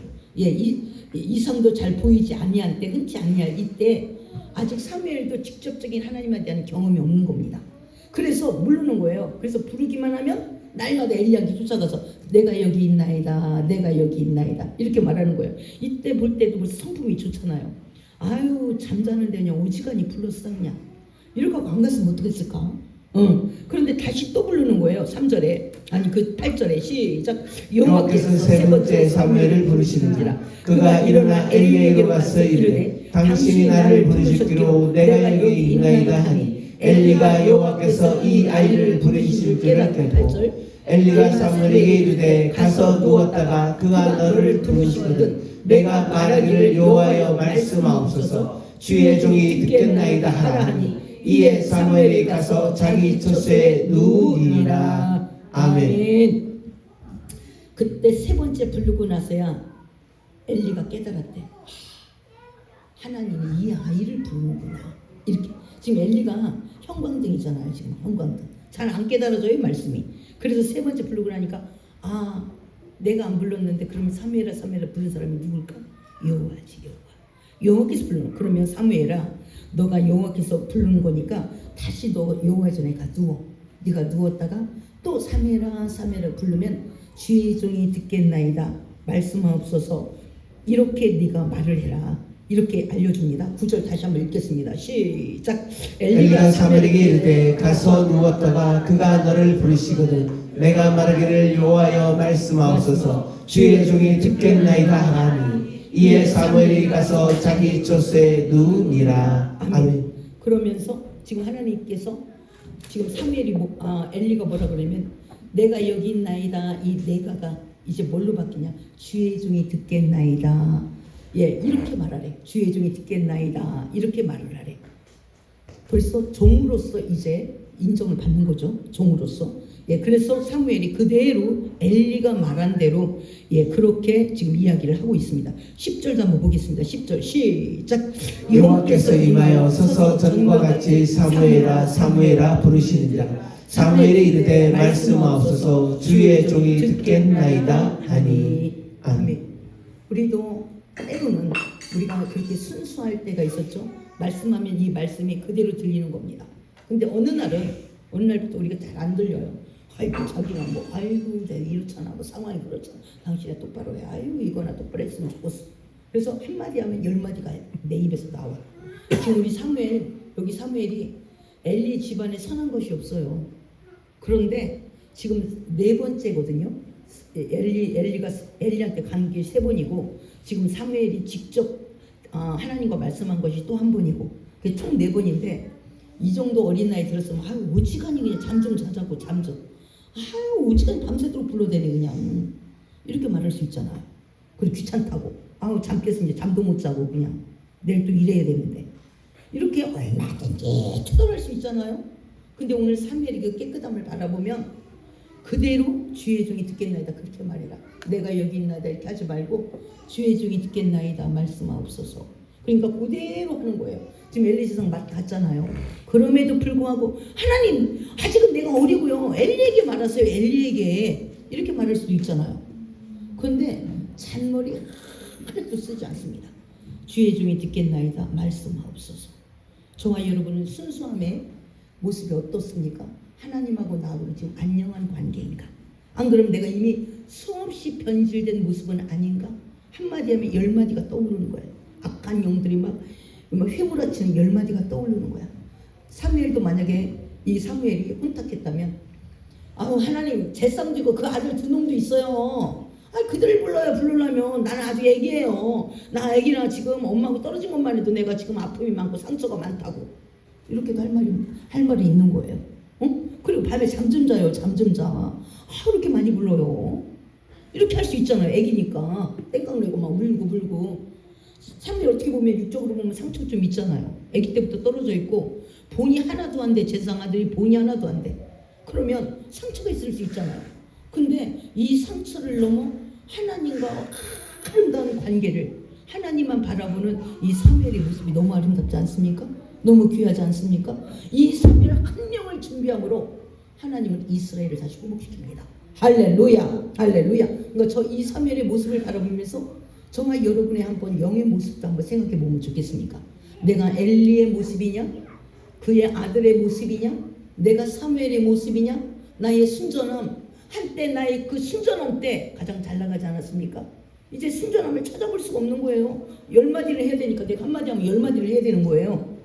Speaker 1: 이성도 잘 보이지 아니한 때, 흔치 아니할 이때 아직 사무엘도 직접적인 하나님에 대한 경험이 없는 겁니다. 그래서 모르는 거예요. 그래서 부르기만 하면 날마다 엘리야에게 쫓아가서 내가 여기 있나이다, 내가 여기 있나이다 이렇게 말하는 거예요. 이때 볼 때도 벌써 성품이 좋잖아요. 아유 잠자는데 그냥 오지간히 불렀었냐 이렇게 하고 안 갔으면 어떡했을까? 그런데 다시 또 부르는 거예요. 3절에 아니 그 8절에 시작.
Speaker 2: 여호와께서 세 번째 사무엘을 부르시는지라. 그가 일어나 엘리에게로 가서 이르되 당신이 나를 부르셨기로 내가 여기 있나이다 하니 엘리가 여호와께서 이 아이를 부르실 줄을 알고 엘리가 사무엘에게 이르되 가서 누웠다가 그가 너를 부르시거든 내가 말하기를 여호와여 말씀하옵소서 주의 종이 듣겠나이다 하니 이에 사무엘이 가서 자기 젖소에 누우니라. 아멘.
Speaker 1: 그때 세 번째 부르고 나서야 엘리가 깨달았대. 하나님이 이 아이를 부르는구나. 이렇게 지금 엘리가 형광등이잖아요. 지금 형광등 잘 안 깨달아져요 말씀이. 그래서 세 번째 부르고 나니까 내가 안 불렀는데 그럼 사무엘아 부른 사람이 누굴까? 여호와지. 여호와께서 부르는. 그러면 사무엘아 너가 여호와께서 부르는 거니까 다시 너 여호와 전에 가 누워. 네가 누웠다가 또 사무엘아 부르면 주의 종이 듣겠나이다 말씀하옵소서 이렇게 네가 말을 해라. 이렇게 알려줍니다. 9절 다시 한번 읽겠습니다. 시작.
Speaker 2: 엘리가 사무엘에게 이르되 가서 누웠다가 그가 너를 부르시거든 내가 말하기를 여호와여 말씀하옵소서 주의 종이 듣겠나이다 하니 이에 사무엘이 가서 자기 젖소에 누우니라. 아멘.
Speaker 1: 그러면서 지금 하나님께서 지금 사무엘이 엘리가 뭐라 그러면 내가 여기 있나이다. 이 내가가 이제 뭘로 바뀌냐? 주의 종이 듣겠나이다. 이렇게 말하래. 주의 종이 듣겠나이다. 이렇게 말을 하래. 벌써 종으로서 이제 인정을 받는 거죠. 종으로서. 예, 그래서 사무엘이 그대로 엘리가 말한 대로 예, 그렇게 지금 이야기를 하고 있습니다. 10절도 한번 보겠습니다. 10절 시작.
Speaker 2: 여호와께서 임하여 서서 전과 같이 사무엘아 사무엘아 부르시니라. 사무엘이 이르되 말씀하옵소서 주의 종이 듣겠나이다 하니. 아멘.
Speaker 1: 우리도 때로는 우리가 그렇게 순수할 때가 있었죠. 말씀하면 이 말씀이 그대로 들리는 겁니다. 근데 어느 날부터 우리가 잘 안 들려요. 아이고 자기가 뭐 아이고 내가 이렇잖아 뭐 상황이 그렇잖아 당신이 똑바로 해 아이고 이거나 똑바로 했으면 좋겠어. 그래서 한마디 하면 10마디가 내 입에서 나와. 지금 우리 사무엘 여기 사무엘이 엘리 집안에 선한 것이 없어요. 그런데 지금 4번째거든요. 엘리가 엘리한테 간 게 3번이고 지금 사무엘이 직접 하나님과 말씀한 것이 또 1번이고 그게 총 4번인데 이 정도 어린 나이 들었으면 아유 오지간히 그냥 잠 좀 자자고 잠 좀 아유 오지간히 밤새도록 불러대네 그냥 이렇게 말할 수 있잖아요. 그리고 귀찮다고 아우 잠 깼으면 이제 잠도 못 자고 그냥 내일 또 일해야 되는데 이렇게 얼마든지 투덜할 수 있잖아요. 근데 오늘 사무엘이 그 깨끗함을 바라보면 그대로 주의 종이 듣겠나이다 그렇게 말해라. 내가 여기 있나이다 이렇게 하지 말고 주의 종이 듣겠나이다 말씀하옵소서. 그러니까 그대로 하는 거예요. 지금 엘리 세상 갔잖아요. 그럼에도 불구하고 하나님 아직은 내가 어리고요. 엘리에게 말하세요. 엘리에게 이렇게 말할 수도 있잖아요. 그런데 잔머리 하나도 쓰지 않습니다. 주의 종이 듣겠나이다 말씀하옵소서. 저와 여러분은 순수함의 모습이 어떻습니까? 하나님하고 나하고 지금 안녕한 관계인가? 안 그러면 내가 이미 수없이 변질된 모습은 아닌가? 한마디 하면 10마디가 떠오르는 거예요. 악한 영들이 막 휘몰아치는 10마디가 떠오르는 거야. 사무엘도 만약에 이 사무엘이 혼탁했다면 아우 하나님 제쌍도 있고 그 아들 2놈도 있어요. 그들을 부르려면 나는 아주 애기예요. 나 애기나 지금 엄마하고 떨어진 것만 해도 내가 지금 아픔이 많고 상처가 많다고 이렇게도 할 말이 있는 거예요. 그리고 밤에 잠 좀 자요. 잠 좀 자. 이렇게 많이 불러요. 이렇게 할 수 있잖아요. 애기니까 땡깡 내고 막 울고 사무엘 어떻게 보면 육적으로 보면 상처 좀 있잖아요. 애기 때부터 떨어져 있고 본이 하나도 안 돼. 제사장 아들이 본이 하나도 안 돼. 그러면 상처가 있을 수 있잖아요. 근데 이 상처를 넘어 하나님과 아름다운 관계를 하나님만 바라보는 이 사무엘의 모습이 너무 아름답지 않습니까? 너무 귀하지 않습니까? 이 사무엘 한 명을 준비함으로 하나님은 이스라엘을 다시 회복시킵니다. 할렐루야 할렐루야. 그러니까 저 이 사무엘의 모습을 바라보면서 정말 여러분의 한번 영의 모습도 한번 생각해 보면 좋겠습니까? 내가 엘리의 모습이냐? 그의 아들의 모습이냐? 내가 사무엘의 모습이냐? 나의 순전함 한때 나의 그 순전함 때 가장 잘 나가지 않았습니까? 이제 순전함을 찾아볼 수가 없는 거예요. 10마디를 해야 되니까 내가 한마디 하면 10마디를 해야 되는 거예요.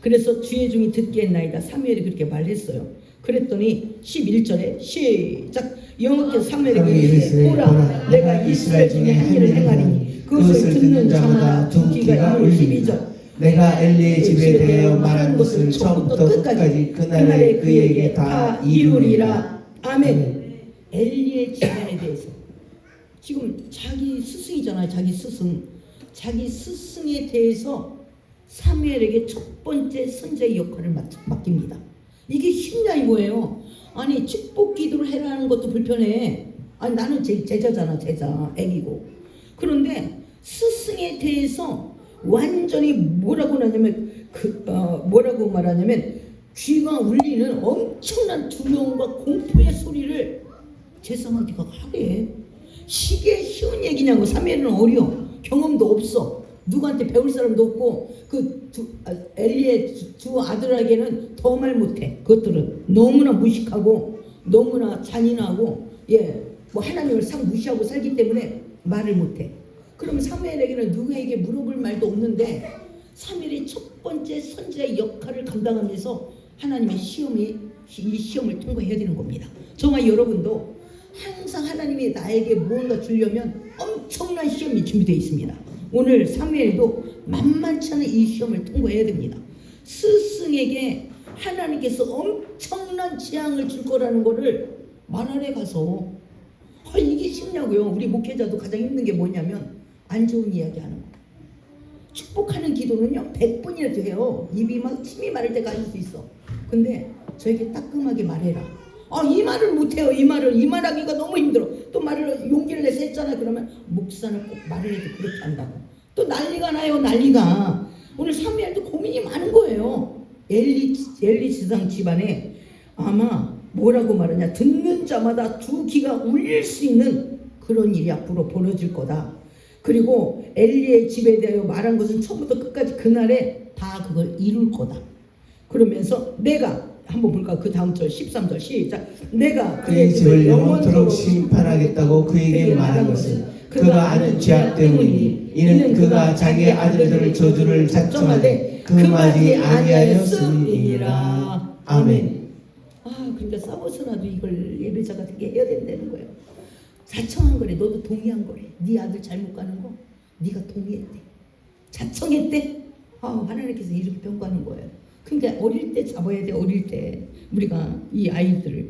Speaker 1: 그래서 주의 종이 듣겠나이다. 사무엘이 그렇게 말했어요. 그랬더니 11절에 시작. 여호와께서 사무엘에게 이르시되 보라 내가 이스라엘 중에 한 일을 행하리니 그것을 듣는 자마다 두 귀가 열리니 12절
Speaker 2: 내가 엘리의 집에 대하여 말한 것을 처음부터 끝까지 그날에 그에게 다 이루리라.
Speaker 1: 아멘. 엘리의 집안에 대해서 지금 자기 스승이잖아요. 자기 스승에 대해서 사무엘에게 첫 번째 선지자의 역할을 맡깁니다. 이게 쉽냐 이거예요. 아니 축복 기도를 해라는 것도 불편해. 아니 나는 제자잖아. 제자 애기고. 그런데 스승에 대해서 완전히 뭐라고 말하냐면 귀가 울리는 엄청난 두려움과 공포의 소리를 제사장한테가 하게. 이게 쉬운 얘기냐고. 사무엘은 어려. 경험도 없어. 누구한테 배울 사람도 없고 엘리의 두 아들에게는 더 말 못해. 그것들은 너무나 무식하고 너무나 잔인하고 뭐 하나님을 상 무시하고 살기 때문에 말을 못해. 그럼 사무엘에게는 누구에게 물어볼 말도 없는데 사무엘이 첫 번째 선지자의 역할을 감당하면서 하나님의 이 시험을 통과해야 되는 겁니다. 저와 여러분도 항상 하나님이 나에게 무언가 주려면 엄청난 시험이 준비되어 있습니다. 오늘 사무엘도 만만치 않은 이 시험을 통과해야 됩니다. 스승에게 하나님께서 엄청난 재앙을 줄 거라는 거를 말하러 가서 이게 쉽냐고요. 우리 목회자도 가장 힘든 게 뭐냐면 안 좋은 이야기 하는 거. 축복하는 기도는요 100번이라도 해요. 입이 막 침이 마를 때가 할 수 있어. 근데 저에게 따끔하게 말해라. 이 말을 못해요. 이 말하기가 너무 힘들어. 또 말을 용기를 내서 했잖아. 그러면 목사는 꼭 말을 해도 그렇게 한다고. 또 난리가 나요. 난리가. 오늘 사무엘도 고민이 많은 거예요. 엘리 지상 집안에 아마 뭐라고 말하냐, 듣는 자마다 두 귀가 울릴 수 있는 그런 일이 앞으로 벌어질 거다. 그리고 엘리의 집에 대하여 말한 것은 처음부터 끝까지 그날에 다 그걸 이룰 거다. 그러면서 내가 한번 볼까? 그 다음 절 13절 시작. 내가
Speaker 2: 그의 집을 영원토록 심판하겠다고 그에게 말한 것은 그가 아는 죄악 때문이니 이는 그가 자기의 아들들을 저주를 작정하되 금하지 아니하였음이니라. 아멘.
Speaker 1: 그러니까 싸워서라도 이걸 예배자가 되게 해야 된다는 거예요. 자청한 거래. 너도 동의한 거래. 네 아들 잘못 가는 거 네가 동의했대. 자청했대. 하나님께서 이렇게 평가하는 거예요. 그러니까 어릴 때 잡아야 돼. 어릴 때 우리가 이 아이들을,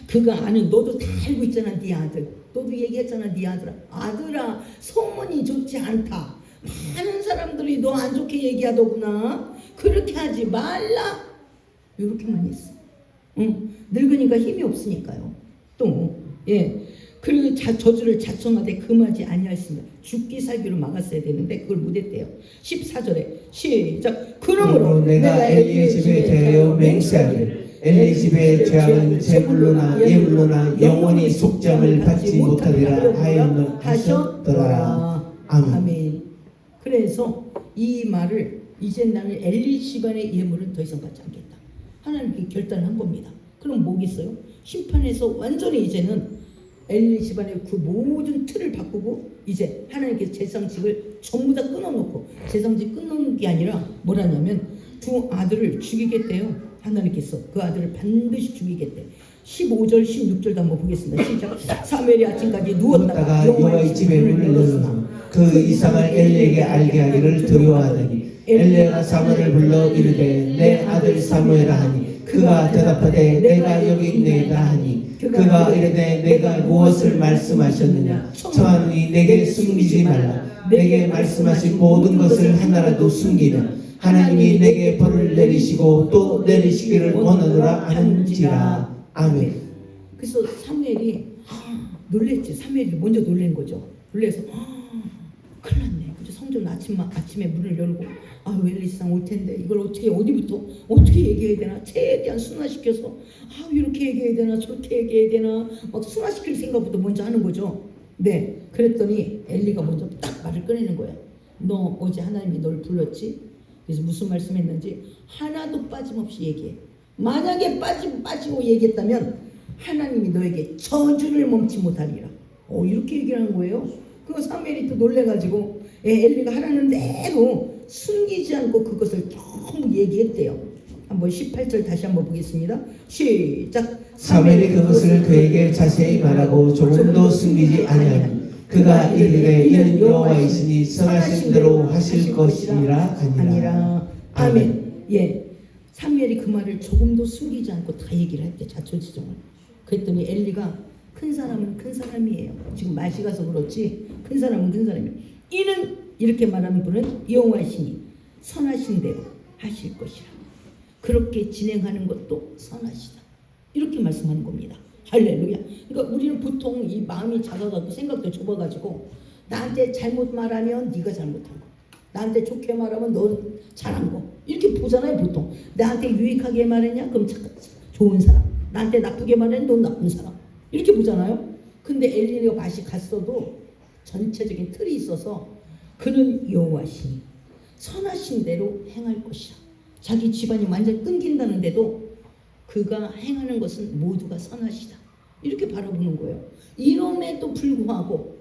Speaker 1: 그가 아는, 너도 다 알고 있잖아. 네 아들, 너도 얘기했잖아. 네 아들아 소문이 좋지 않다. 많은 사람들이 너 안 좋게 얘기하더구나. 그렇게 하지 말라. 이렇게만 했어. 늙으니까 힘이 없으니까요. 또 그리고 저주를 자청하되 금하지 아니하였습니다. 죽기 살기로 막았어야 되는데 그걸 못했대요. 14절에 시작. 그러므로
Speaker 2: 내가 엘리의 집에 대하여 맹세하기를 엘리 집의 죄악은 제물로나 예물로나 영원히 속죄함을 받지 못하리라 하셨더라. 아멘.
Speaker 1: 그래서 이 말을, 이제 나는 엘리 집안의 예물은 더 이상 받지 않겠다. 하나님께 결단을 한 겁니다. 그럼 뭐겠어요? 심판에서 완전히 이제는 엘리 집안의 그 모든 틀을 바꾸고 이제 하나님께서 제상직을 전부 다 끊어놓고, 제상직 끊는 게 아니라 뭐라냐면 두 아들을 죽이겠대요. 하나님께서 그 아들을 반드시 죽이겠대. 15절 16절도 한번 보겠습니다. 시작. 사무엘이 아침까지 누웠다가
Speaker 2: 여호와의 집에 문을 열었으나 그 이상을 엘리에게 알게 하기를 두려워하더니 엘리야가 사무엘을 불러 이르되 내 아들 사무엘아 하니 그가 대답하되 내가 여기 있네이다 하니 그가 이르되 내가 무엇을 말씀하셨느냐 청하노니 내게 숨기지 말라. 내게 말씀하신 모든 것을 하나라도 숨기면 하나님이 내게 벌을 내리시고 또 내리시기를 원하노라 하는지라. 아멘.
Speaker 1: 그래서 사무엘이 놀랬지. 사무엘이 먼저 놀란 거죠. 놀래서 큰일 났네. 그래서 성전 아침에 문을 열고 엘리상 올 텐데 이걸 어디부터 어떻게 얘기해야 되나, 최대한 순화시켜서 이렇게 얘기해야 되나 저렇게 얘기해야 되나 막 순화시킬 생각부터 먼저 하는 거죠. 네. 그랬더니 엘리가 먼저 딱 말을 꺼내는 거야. 너 어제 하나님이 널 불렀지? 그래서 무슨 말씀했는지 하나도 빠짐없이 얘기해. 만약에 빠지고 얘기했다면 하나님이 너에게 저주를 멈추 못하리라. 이렇게 얘기를 하는 거예요. 그거 사무엘이 또 놀래가지고 엘리가 하라는 대로 숨기지 않고 그것을 전부 얘기했대요. 한번 18절 다시 한번 보겠습니다. 시작.
Speaker 2: 사무엘이 그것을 그에게 자세히 말하고 조금도 숨기지 아니하니 그가 이르되 이는 여호와이시니 선하신 대로 하실 것이니라 아니라.
Speaker 1: 아멘. 사무엘이 그 말을 조금도 숨기지 않고 다 얘기를 했대. 자초지종을. 그랬더니 엘리가 큰 사람은 큰 사람이에요. 지금 맛이 가서 그렇지 큰 사람은 큰 사람이에요. 이는 이렇게 말하는 분은 여호와시니 선하신 대로 하실 것이라. 그렇게 진행하는 것도 선하시다. 이렇게 말씀하는 겁니다. 할렐루야. 그러니까 우리는 보통 이 마음이 작아가지고 생각도 좁아가지고 나한테 잘못 말하면 네가 잘못한 거, 나한테 좋게 말하면 너 잘한 거, 이렇게 보잖아요. 보통 나한테 유익하게 말했냐 그럼 좋은 사람, 나한테 나쁘게 말했냐 넌 나쁜 사람, 이렇게 보잖아요. 근데 엘리가 맛이 갔어도 전체적인 틀이 있어서 그는 여호와시니 선하신 대로 행할 것이라. 자기 집안이 완전히 끊긴다는데도 그가 행하는 것은 모두가 선하시다. 이렇게 바라보는 거예요. 이럼에도 불구하고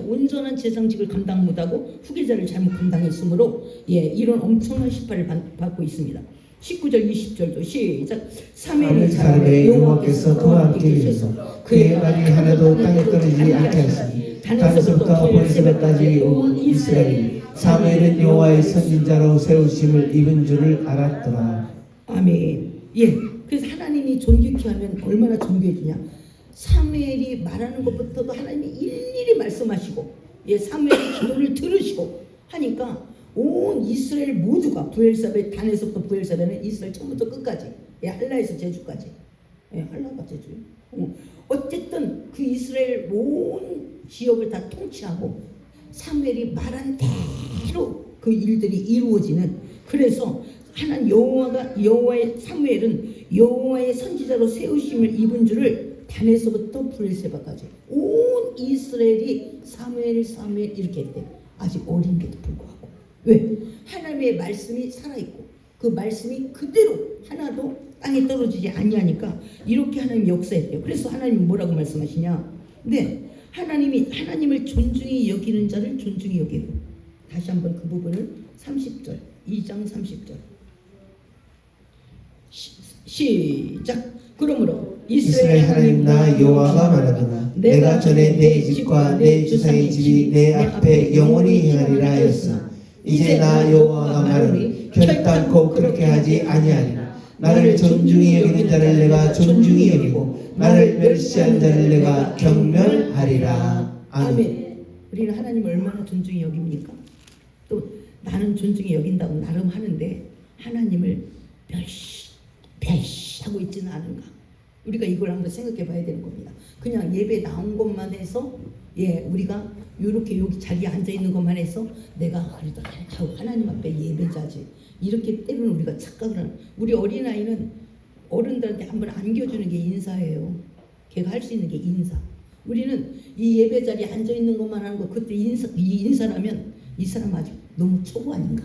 Speaker 1: 온전한 제상직을 감당 못하고 후계자를 잘못 감당했으므로 이런 엄청난 심판을 받고 있습니다. 19절 20절도 시작. 사무엘이 자라매 여호와께서 그와 함께 계셔서 그의 말이 하나도 땅에 떨어지지 않게 하시니 단에서부터 벌새까지 온 이스라엘이 사무엘은 여호와의 선지자로 세우심을 입은 줄을 알았더라. 아멘. 그래서 하나님이 존귀케 하면 얼마나 존귀해지냐. 사무엘이 말하는 것부터도 하나님이 일일이 말씀하시고 사무엘의 기도를 들으시고 하니까 온 이스라엘 모두가 부엘사베, 단에서부터 부엘사베는 이스라엘 처음부터 끝까지, 할라에서 제주까지 예, 할라가 제주. 어쨌든 그 이스라엘 온 지역을 다 통치하고 사무엘이 말한 대로 그 일들이 이루어지는, 그래서 하나님 여호와의 사무엘은 여호와의 선지자로 세우심을 입은 줄을 단에서부터 브엘세바까지 온 이스라엘이 사무엘 이렇게 했대. 아직 어린데도 불구하고. 왜? 하나님의 말씀이 살아있고 그 말씀이 그대로 하나도 땅에 떨어지지 아니하니까 이렇게 하나님이 역사했대요. 그래서 하나님이 뭐라고 말씀하시냐? 네, 하나님을 존중히 여기는 자를 존중히 여기고. 다시 한번 그 부분을 30절 2장 30절 시작. 그러므로
Speaker 2: 이스라엘 하나님 나 여호와가 말하노라 내가 전에 내 집과 내 주상의 집이 내 앞에 영원히 행하리라 하였으나 이제 나 여호와가 말하니 결단코 그렇게 하지 아니하리라. 나를 존중히 여기는 자를 내가 존중히 여기고 나를 멸시하는 자를 내가 경멸하리라. 아멘.
Speaker 1: 우리는 하나님을 얼마나 존중히 여깁니까? 또 나는 존중히 여긴다고 나름 하는데 하나님을 멸시하고 있지는 않은가? 우리가 이걸 한번 생각해 봐야 되는 겁니다. 그냥 예배 나온 것만 해서 우리가 이렇게 여기 자리에 앉아 있는 것만 해서 내가 그래도 하나님 앞에 예배자지 이렇게 때로는 우리가 착각을 하는. 우리 어린아이는 어른들한테 한번 안겨주는 게 인사예요. 걔가 할 수 있는 게 인사. 우리는 이 예배 자리에 앉아 있는 것만 하는 거 그때 이 인사라면 이 사람 아직 너무 초보 아닌가?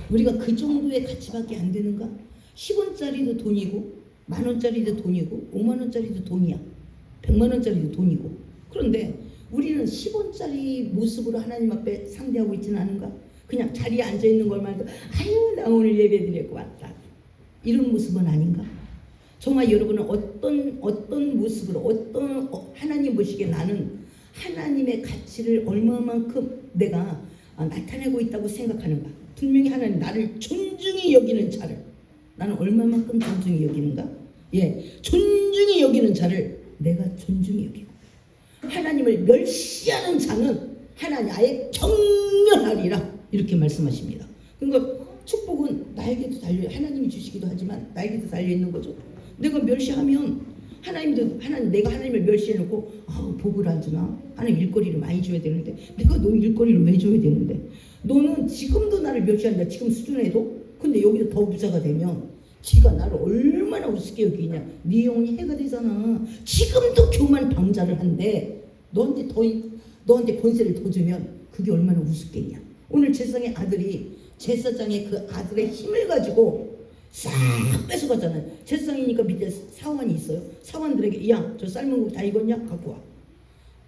Speaker 1: 우리가 그 정도의 가치밖에 안 되는가? 10원짜리도 돈이고 만원짜리도 돈이고 5만원짜리도 돈이야. 100만원짜리도 돈이고. 그런데 우리는 10원짜리 모습으로 하나님 앞에 상대하고 있지는 않은가? 그냥 자리에 앉아있는 걸만 해도 아유 나 오늘 예배 드리고 왔다 이런 모습은 아닌가? 정말 여러분은 어떤 모습으로 하나님 보시기에 나는 하나님의 가치를 얼마만큼 내가 나타내고 있다고 생각하는가? 분명히 하나님 나를 존중히 여기는 자를 나는 얼마만큼 존중히 여기는가? 존중히 여기는 자를 내가 존중히 여기고 하나님을 멸시하는 자는 하나님 아예 경멸하리라 이렇게 말씀하십니다. 그러니까 축복은 나에게도 달려 하나님이 주시기도 하지만 나에게도 달려 있는 거죠. 내가 멸시하면 내가 하나님을 멸시해놓고 복을 안 주나? 하나님 일거리를 많이 줘야 되는데 내가 너 일거리를 왜 줘야 되는데? 너는 지금도 나를 멸시한다. 지금 수준에도. 근데 여기서 더 부자가 되면 지가 나를 얼마나 우습게 여기냐. 네 영혼이 해가 되잖아. 지금도 교만 방자를 한데 너한테 권세를 더 주면 그게 얼마나 우습겠냐. 오늘 제사장의 아들이 제사장의 그 아들의 힘을 가지고 싹 뺏어가잖아요. 제사장이니까 밑에 사원이 있어요. 사원들에게 야 저 삶은 국 다 익었냐? 갖고 와.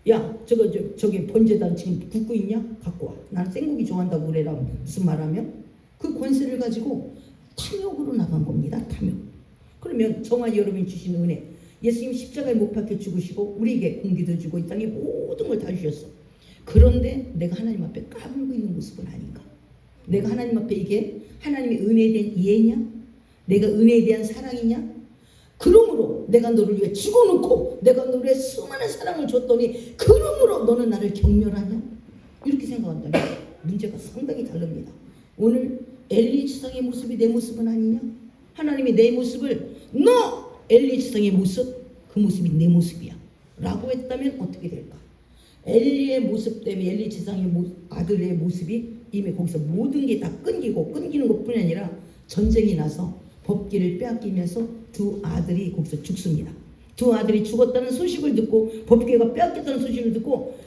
Speaker 1: 야 저기 번제단 지금 굽고 있냐? 갖고 와. 난 생고기 좋아한다고 그래라. 무슨 말하면 그 권세를 가지고 탐욕으로 나간 겁니다. 탐욕. 그러면 정말 여러분이 주신 은혜, 예수님 십자가에 못 박혀 죽으시고 우리에게 공기도 주고 이 땅에 모든 걸 다 주셨어. 그런데 내가 하나님 앞에 까불고 있는 모습은 아닌가? 내가 하나님 앞에 이게 하나님의 은혜에 대한 이해냐? 내가 은혜에 대한 사랑이냐? 그러므로 내가 너를 위해 죽어놓고 내가 너를 위해 수많은 사랑을 줬더니 그러므로 너는 나를 경멸하냐? 이렇게 생각한다면 문제가 상당히 다릅니다. 오늘 엘리 지성의 모습이 내 모습은 아니냐? 하나님이 내 모습을 너 엘리 지성의 모습 그 모습이 내 모습이야 라고 했다면 어떻게 될까? 엘리의 모습 때문에 엘리 지성의 아들의 모습이 이미 거기서 모든 게 다 끊기는 것뿐이 아니라 전쟁이 나서 법궤를 빼앗기면서 두 아들이 거기서 죽습니다. 두 아들이 죽었다는 소식을 듣고 법궤가 빼앗겼다는 소식을 듣고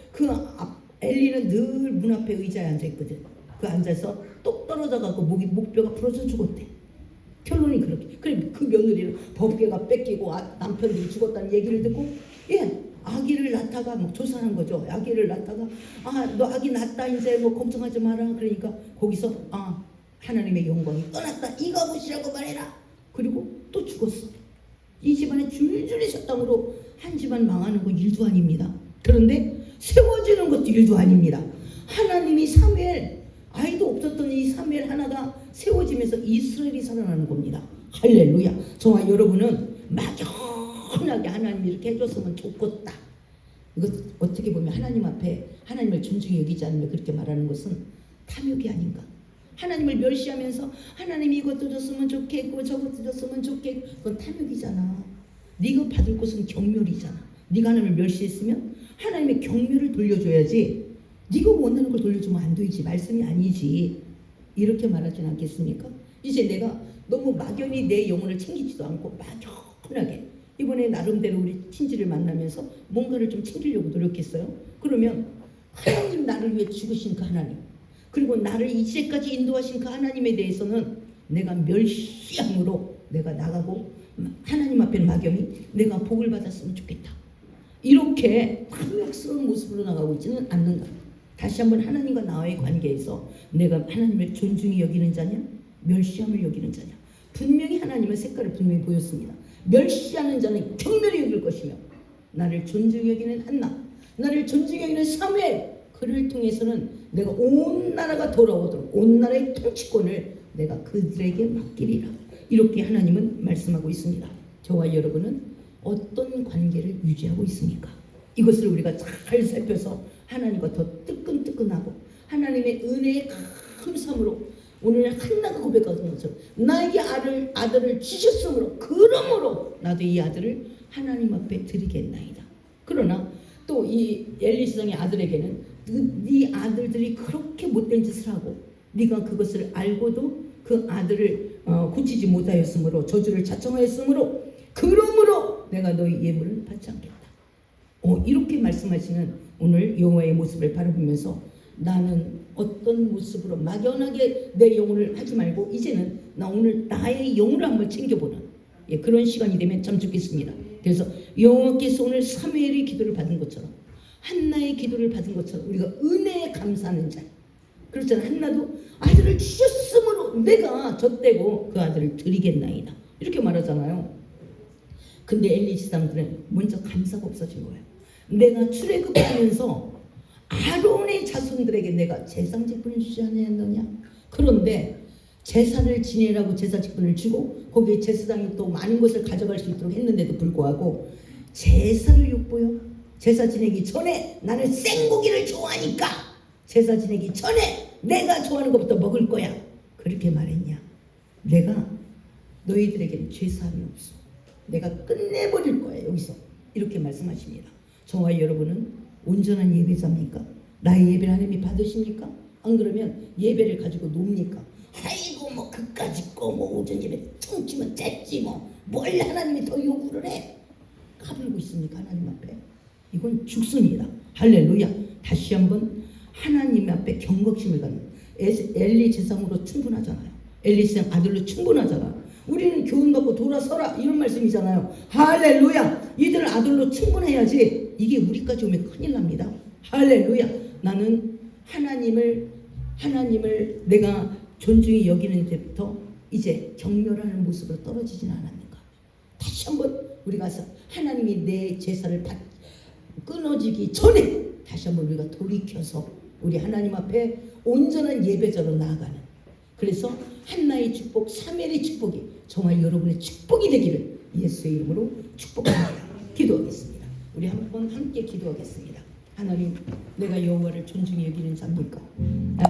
Speaker 1: 엘리는 늘 문 앞에 의자에 앉아있거든. 그 앉아서 똑 떨어져갖고 목뼈가 부러져 죽었대. 결론이 그렇게. 그래 그 며느리는 법궤가 뺏기고 남편들이 죽었다는 얘기를 듣고 아기를 낳다가 막 조사한 거죠. 아기를 낳다가 너 아기 낳았다 이제 뭐 걱정하지 마라. 그러니까 거기서 하나님의 영광이 떠났다. 이거 보시라고 말해라. 그리고 또 죽었어. 이 집안에 줄줄이 사탕으로 한 집안 망하는 건 일도 아닙니다. 그런데 세워지는 것도 일도 아닙니다. 하나님이 사무엘 아이도 없었던 이 사무엘 하나가 세워지면서 이스라엘이 살아나는 겁니다. 할렐루야. 정말 여러분은 막연하게 하나님이 이렇게 해줬으면 좋겠다. 이거 어떻게 보면 하나님 앞에 하나님을 존중히 여기지 않으면 그렇게 말하는 것은 탐욕이 아닌가. 하나님을 멸시하면서 하나님이 이것도 줬으면 좋겠고 저것도 줬으면 좋겠고 그건 탐욕이잖아. 네가 받을 것은 경멸이잖아. 네가 하나님을 멸시했으면 하나님의 경멸을 돌려줘야지. 네가 원하는 걸 돌려주면 안 되지. 말씀이 아니지. 이렇게 말하진 않겠습니까? 이제 내가 너무 막연히 내 영혼을 챙기지도 않고 막연하게 이번에 나름대로 우리 친지를 만나면서 뭔가를 좀 챙기려고 노력했어요. 그러면 하나님 나를 위해 죽으신 그 하나님, 그리고 나를 이제까지 인도하신 그 하나님에 대해서는 내가 멸시함으로 내가 나가고 하나님 앞에 막연히 내가 복을 받았으면 좋겠다. 이렇게 탐욕스러운 모습으로 나가고 있지는 않는가. 다시 한번 하나님과 나와의 관계에서 내가 하나님을 존중히 여기는 자냐, 멸시함을 여기는 자냐. 분명히 하나님은 색깔을 분명히 보였습니다. 멸시하는 자는 경멸히 여길 것이며 나를 존중히 여기는 한나, 나를 존중히 여기는 사무엘, 그를 통해서는 내가 온 나라가 돌아오도록 온 나라의 통치권을 내가 그들에게 맡기리라. 이렇게 하나님은 말씀하고 있습니다. 저와 여러분은 어떤 관계를 유지하고 있습니까? 이것을 우리가 잘 살펴서 하나님과 더 뜨끈뜨끈하고 하나님의 은혜의 감사함으로 오늘 한나가 고백하던 것처럼 나에게 아들을 주셨으므로 그러므로 나도 이 아들을 하나님 앞에 드리겠나이다. 그러나 또 이 엘리 세상의 아들에게는 네 아들들이 그렇게 못된 짓을 하고 네가 그것을 알고도 그 아들을 고치지 못하였으므로 저주를 자청하였으므로 그러므로 내가 너희 예물을 받지 않겠다. 이렇게 말씀하시는 오늘 여호와의 모습을 바라보면서 나는 어떤 모습으로 막연하게 내 영혼을 하지 말고 이제는 나 오늘 나의 영혼을 한번 챙겨보는 그런 시간이 되면 참 좋겠습니다. 그래서 여호와께서 오늘 사무엘의 기도를 받은 것처럼 한나의 기도를 받은 것처럼 우리가 은혜에 감사하는 자, 그렇잖아. 한나도 아들을 주셨으므로 내가 젖대고 그 아들을 드리겠나이다 이렇게 말하잖아요. 근데 엘리 지상들은 먼저 감사가 없어진 거예요. 내가 출애굽하면서 아론의 자손들에게 내가 제사 직분을 주지 않았느냐. 그런데 제사를 지내라고 제사 직분을 주고 거기에 제사장이 또 많은 것을 가져갈 수 있도록 했는데도 불구하고 제사를 욕보여. 제사 지내기 전에 나는 생고기를 좋아하니까 제사 지내기 전에 내가 좋아하는 것부터 먹을 거야. 그렇게 말했냐. 내가 너희들에게는 죄사함이 없어. 내가 끝내버릴 거야 여기서. 이렇게 말씀하십니다. 저와 여러분은 온전한 예배자입니까? 나의 예배를 하나님이 받으십니까? 안 그러면 예배를 가지고 놉니까? 아이고 뭐 그까짓 거 뭐 오전 예배 퉁치면 됐지 뭘 하나님이 더 요구를 해. 까불고 있습니까 하나님 앞에? 이건 죽습니다. 할렐루야. 다시 한번 하나님 앞에 경각심을 갖는 엘리 제사장으로 충분하잖아요. 엘리 제사장 아들로 충분하잖아. 우리는 교훈받고 돌아서라 이런 말씀이잖아요. 할렐루야. 이들을 아들로 충분해야지 이게 우리까지 오면 큰일 납니다. 할렐루야. 나는 하나님을 내가 존중히 여기는 데부터 이제 경멸하는 모습으로 떨어지지는 않았는가. 다시 한번 우리 가서 하나님이 내 제사를 끊어지기 전에 다시 한번 우리가 돌이켜서 우리 하나님 앞에 온전한 예배자로 나아가는, 그래서 한나의 축복, 사무엘의 축복이 정말 여러분의 축복이 되기를 예수의 이름으로 축복합니다. 기도하겠습니다. 우리 한번 함께 기도하겠습니다. 하나님, 내가 여호와를 존중히 여기는 자입니까?